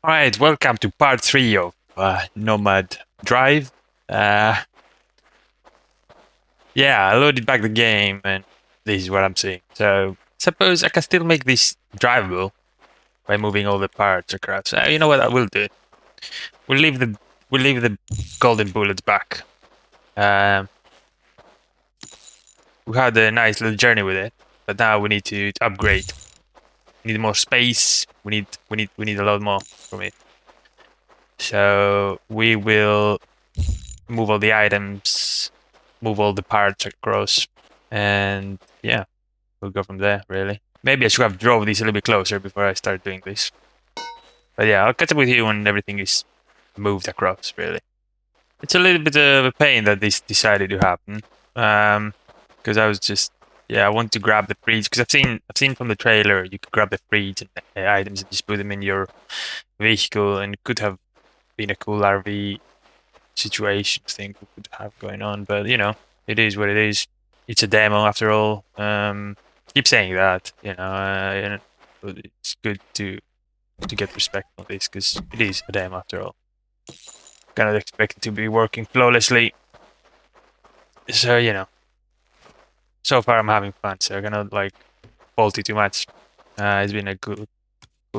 Alright, welcome to part 3 of Nomad Drive. Yeah, I loaded back the game and this is what I'm seeing. So, suppose I can still make this drivable by moving all the parts across. You know what, I will do it. We'll leave the golden bullets back. We had a nice little journey with it, but now we need to upgrade. We need more space. We need a lot more from it. So we will move all the items, move all the parts across, and yeah, we'll go from there, really. Maybe I should have drove this a little bit closer before I start doing this. But yeah, I'll catch up with you when everything is moved across, really. It's a little bit of a pain that this decided to happen. Because I was just, yeah, I want to grab the fridge, because I've seen from the trailer, you could grab the fridge and the items and just put them in your vehicle, and it could have been a cool RV situation thing we could have going on, but you know, it is what it is. It's a demo after all. Keep saying that, you know, it's good to get respect on this because it is a demo after all. Cannot expect it to be working flawlessly. So you know, so far I'm having fun. So I cannot like fault it too much. It's been a cool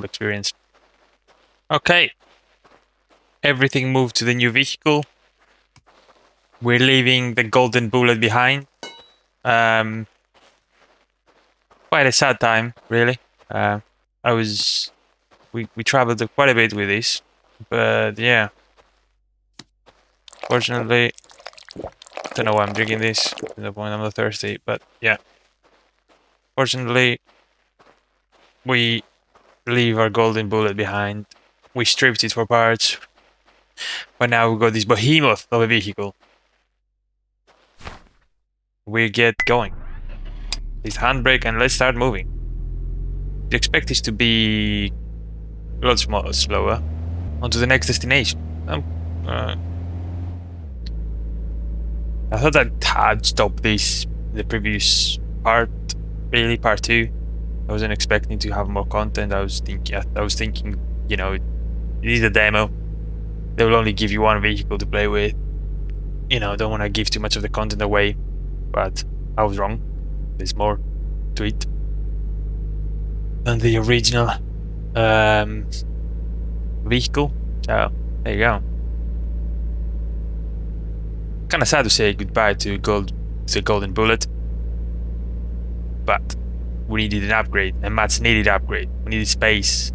experience. Okay, everything moved to the new vehicle. We're leaving the golden bullet behind. Quite a sad time, really. We traveled quite a bit with this, but yeah. Fortunately, don't know why I'm drinking this. At the point I'm not thirsty, but yeah. Fortunately, we leave our golden bullet behind. We stripped it for parts, but now we got this behemoth of a vehicle. We get going. This handbrake and let's start moving. You expect this to be a lot slower. On to the next destination. I thought I had stopped this in the previous part, really, part 2. I wasn't expecting to have more content. I was thinking, you know, it is a demo. They will only give you one vehicle to play with. You know, don't want to give too much of the content away, but I was wrong. There's more to it than the original vehicle. So there you go. Kind of sad to say goodbye to the golden bullet, but we needed an upgrade, and Matt's needed upgrade. We needed space.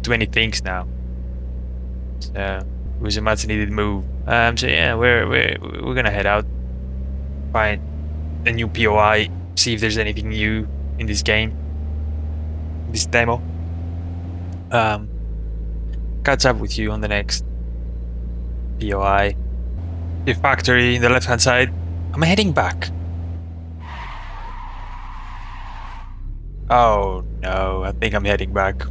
Too many things now. So it was a much needed move. So yeah, we're gonna head out, find a new POI, see if there's anything new in this game, this demo. Catch up with you on the next POI. The factory in the left hand side. I'm heading back. Oh no, I think I'm heading back.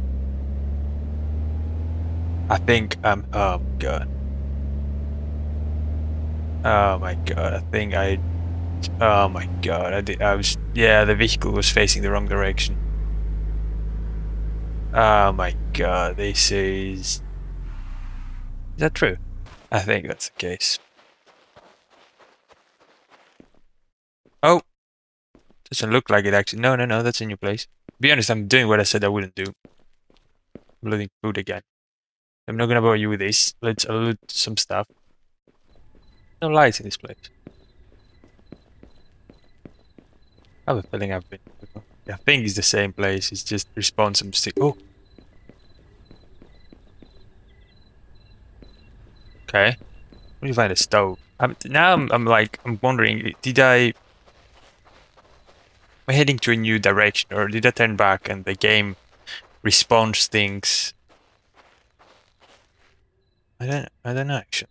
I think I'm, oh god. Oh my god, I think oh my god, yeah, the vehicle was facing the wrong direction. Oh my god, this is that true? I think that's the case. Oh, doesn't look like it actually. No, that's a new place. To be honest, I'm doing what I said I wouldn't do. I'm looting food again. I'm not gonna bore you with this. Let's loot some stuff. No lights in this place. I have a feeling I've been before. I think it's the same place. It's just respawn some stick. Oh. Okay. Where do you find a stove? Now I'm wondering, am I heading to a new direction, or did I turn back and the game respawns things? I don't know actually.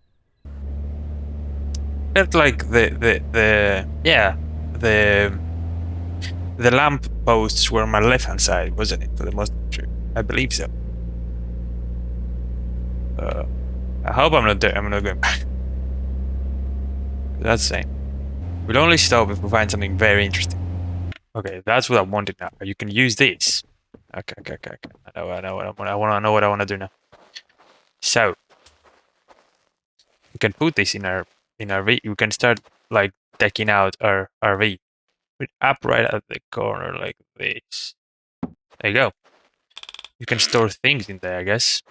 Felt like the lamp posts were on my left hand side, wasn't it? For the most true. I believe so. I hope I'm not going back. That's the same. We'll only stop if we find something very interesting. Okay, that's what I wanted now. You can use this. Okay. I know what I want to do now. So we can put this in our RV. We can start like decking out our RV. Put up right at the corner like this. There you go. You can store things in there, I guess.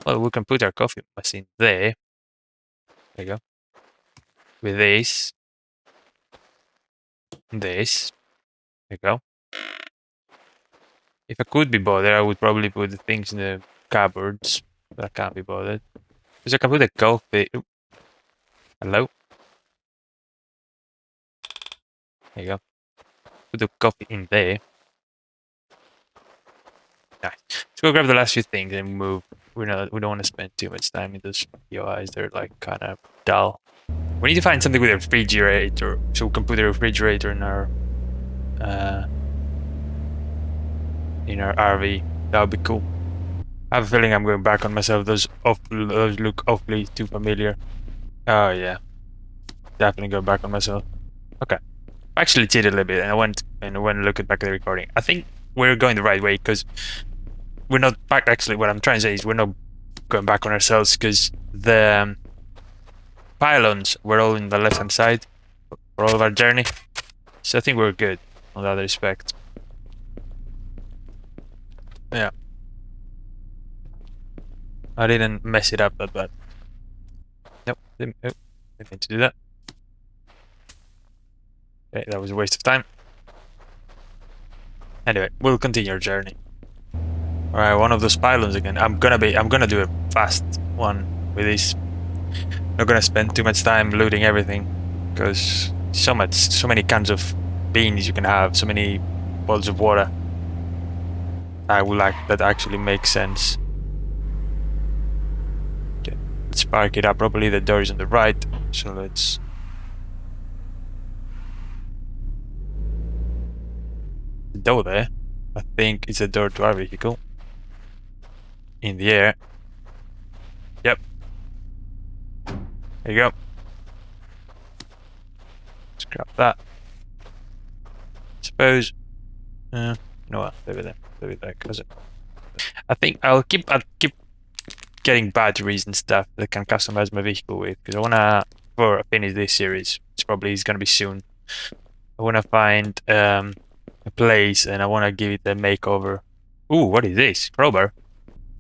Well, we can put our coffee machine there. There you go. With this. This. There you go. If I could be bothered, I would probably put the things in the cupboards. But I can't be bothered. Because I can put a coffee. Ooh. Hello? There you go. Put the coffee in there. Nice. Let's go grab the last few things and move. We don't want to spend too much time in those POIs. They're like kind of dull. We need to find something with a refrigerator, so we can put a refrigerator in our RV. That would be cool. I have a feeling I'm going back on myself. Those look awfully too familiar. Oh yeah, definitely go back on myself. Okay, I actually cheated a little bit, and I went and looked back at the recording. I think we're going the right way because we're not back. Actually, what I'm trying to say is we're not going back on ourselves because the pylons were all in the left-hand side for all of our journey. So I think we're good on that respect. Yeah. I didn't mess it up that bad. Nope, didn't mean to do that. Okay, that was a waste of time. Anyway, we'll continue our journey. Alright, one of those pylons again. I'm gonna do a fast one with this. Not gonna spend too much time looting everything. Because so many cans of beans you can have, so many bottles of water. I would like that actually makes sense. Okay, let's park it up properly. The door is on the right, so let's. The door there. I think it's a door to our vehicle. In the air. Yep. There you go. Let's grab that. Suppose. You know what? Leave it there, cause I think I'll keep getting batteries and stuff that I can customize my vehicle with, because I wanna, before I finish this series, which probably is gonna be soon, I wanna find a place and I wanna give it a makeover. Ooh, what is this? Crowbar?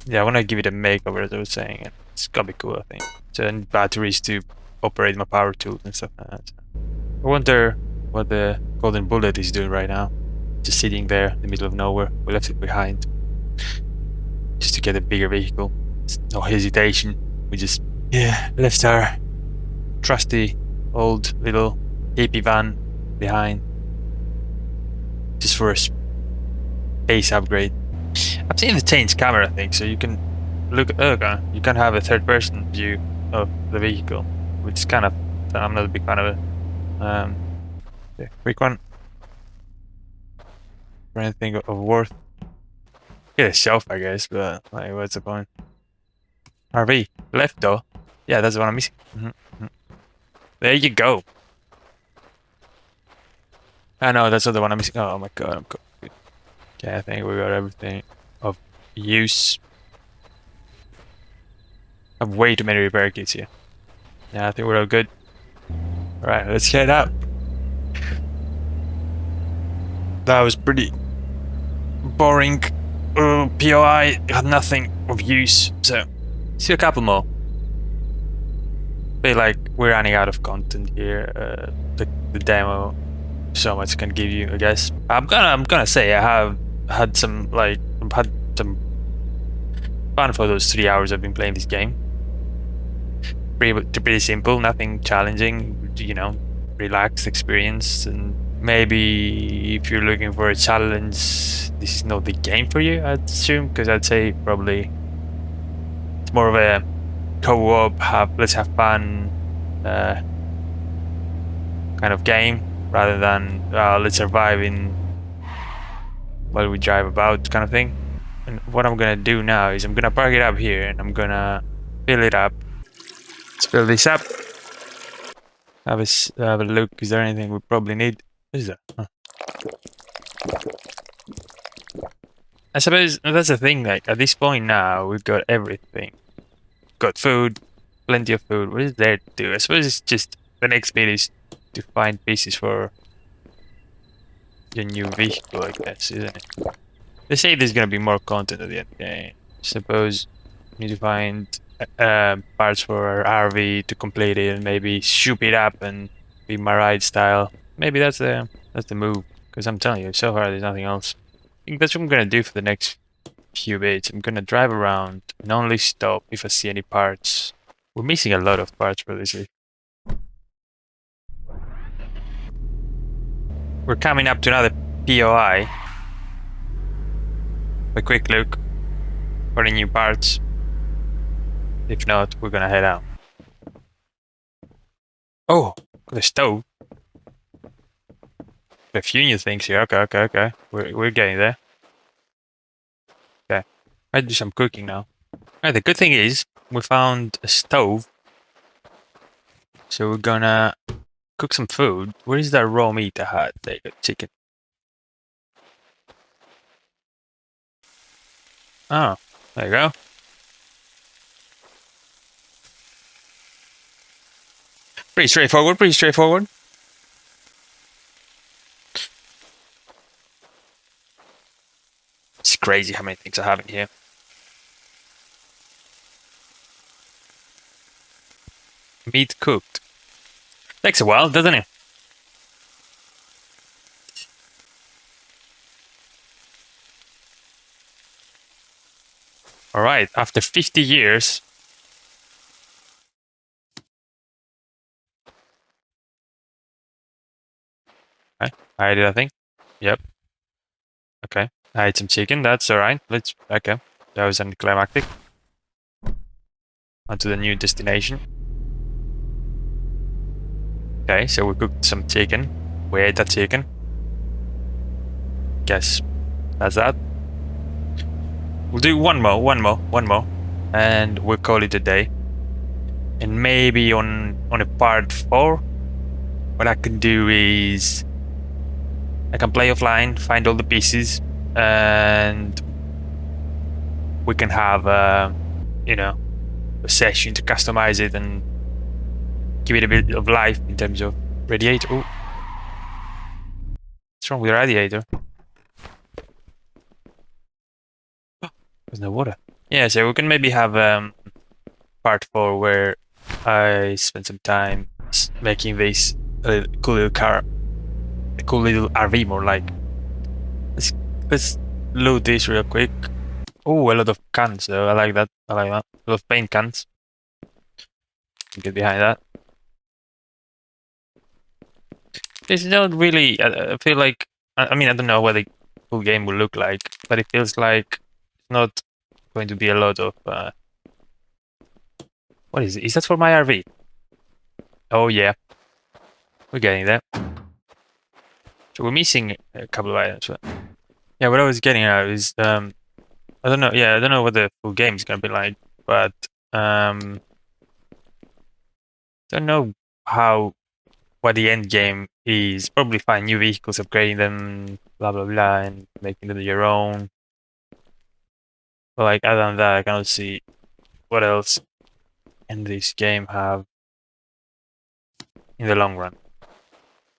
Yeah, I wanna give it a makeover, as I was saying. It's gonna be cool, I think. So I need batteries to operate my power tools and stuff like that. I wonder what the golden bullet is doing right now. Just sitting there in the middle of nowhere. We left it behind just to get a bigger vehicle. No hesitation. We just left our trusty old little hippie van behind just for a space upgrade. I've seen the changed camera thing, so you can look. You can have a third-person view of the vehicle, which is kind of. I'm not a big fan of it. Quick one. For anything of worth. Get a shelf, I guess, but like, what's the point? RV left though. Yeah, that's what I'm missing. There you go. I know that's not the one I'm missing. Oh my god, I'm good. Okay, I think we got everything of use. I have way too many repair kits here. Yeah, I think we're all good. Alright, let's head out. That was pretty boring. POI had nothing of use, so see a couple more. Feel like we're running out of content here. The demo, so much can give you, I guess. I'm gonna say I have had some fun for those 3 hours I've been playing this game. Pretty simple, nothing challenging. You know, relaxed experience, and maybe if you're looking for a challenge, this is not the game for you. I'd assume, because I'd say probably it's more of a co-op, let's have fun kind of game, rather than let's survive in while we drive about kind of thing. And what I'm gonna do now is I'm gonna park it up here and I'm gonna fill it up. Let's fill this up. Have a look. Is there anything we probably need? What is that? Huh. I suppose that's the thing. Like at this point now, we've got everything. Got food, plenty of food. What is there to do? I suppose it's just the next bit is to find pieces for your new vehicle, I guess, isn't it? They say there's gonna be more content at the end of the game. Suppose we need to find parts for our RV to complete it and maybe shoot it up and be my ride style. Maybe that's the move. Because I'm telling you, so far there's nothing else. I think that's what I'm gonna do for the next few bits. I'm gonna drive around and only stop if I see any parts. We're missing a lot of parts for this. We're coming up to another POI. A quick look for the new parts. If not, we're gonna head out. Oh, got a stove. A few new things here. Okay. We're getting there. Okay. I do some cooking now. Alright, the good thing is we found a stove. So we're gonna cook some food. Where is that raw meat I had? There you go, chicken. Oh, there you go. Pretty straightforward. It's crazy how many things I have in here. Meat cooked. Takes a while, doesn't it? Alright, after 50 years. Okay, I did, I think. Yep. Okay. I ate some chicken, that's alright. Okay. That was anticlimactic. On to the new destination. Okay, so we cooked some chicken. We ate that chicken. Guess that's that. We'll do one more. And we'll call it a day. And maybe on a part 4, what I can do is I can play offline, find all the pieces, and we can have a session to customize it and give it a bit of life in terms of radiator. Oh, what's wrong with the radiator? There's no water. Yeah, so we can maybe have part 4 where I spend some time making this cool little car, a cool little RV more like. Let's load this real quick. Oh, a lot of cans though. I like that. A lot of paint cans. Get behind that. It's not really. I feel like. I mean, I don't know what the full game will look like, but it feels like it's not going to be a lot of. What is it? Is that for my RV? Oh yeah, we're getting there. So we're missing a couple of items. But yeah, what I was getting at is I don't know. Yeah, I don't know what the full game is gonna be like, but don't know what the end game is. Probably find new vehicles, upgrading them, blah blah blah, and making them your own. But like other than that, I cannot see what else can this game have in the long run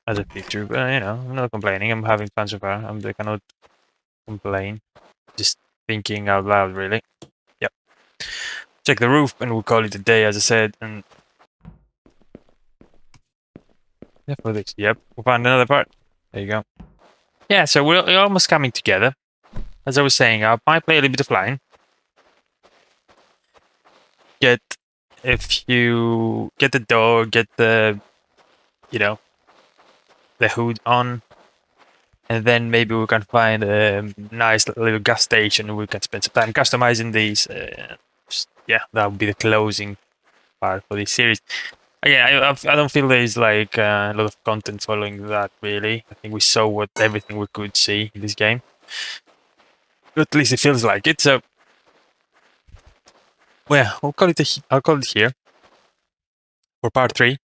as a feature. But I'm not complaining. I'm having fun so far. I cannot complain. Just thinking out loud, really. Yep. Check the roof, and we'll call it a day, as I said. And yeah, for this. Yep, we found another part. There you go. Yeah, so we're almost coming together. As I was saying, I might play a little bit offline. If you get the door, get the hood on, and then maybe we can find a nice little gas station. We can spend some time customizing these. Yeah, that would be the closing part for this series. Again, I don't feel there's like a lot of content following that really. I think we saw everything we could see in this game. At least it feels like it. So, well, I'll call it here for part 3.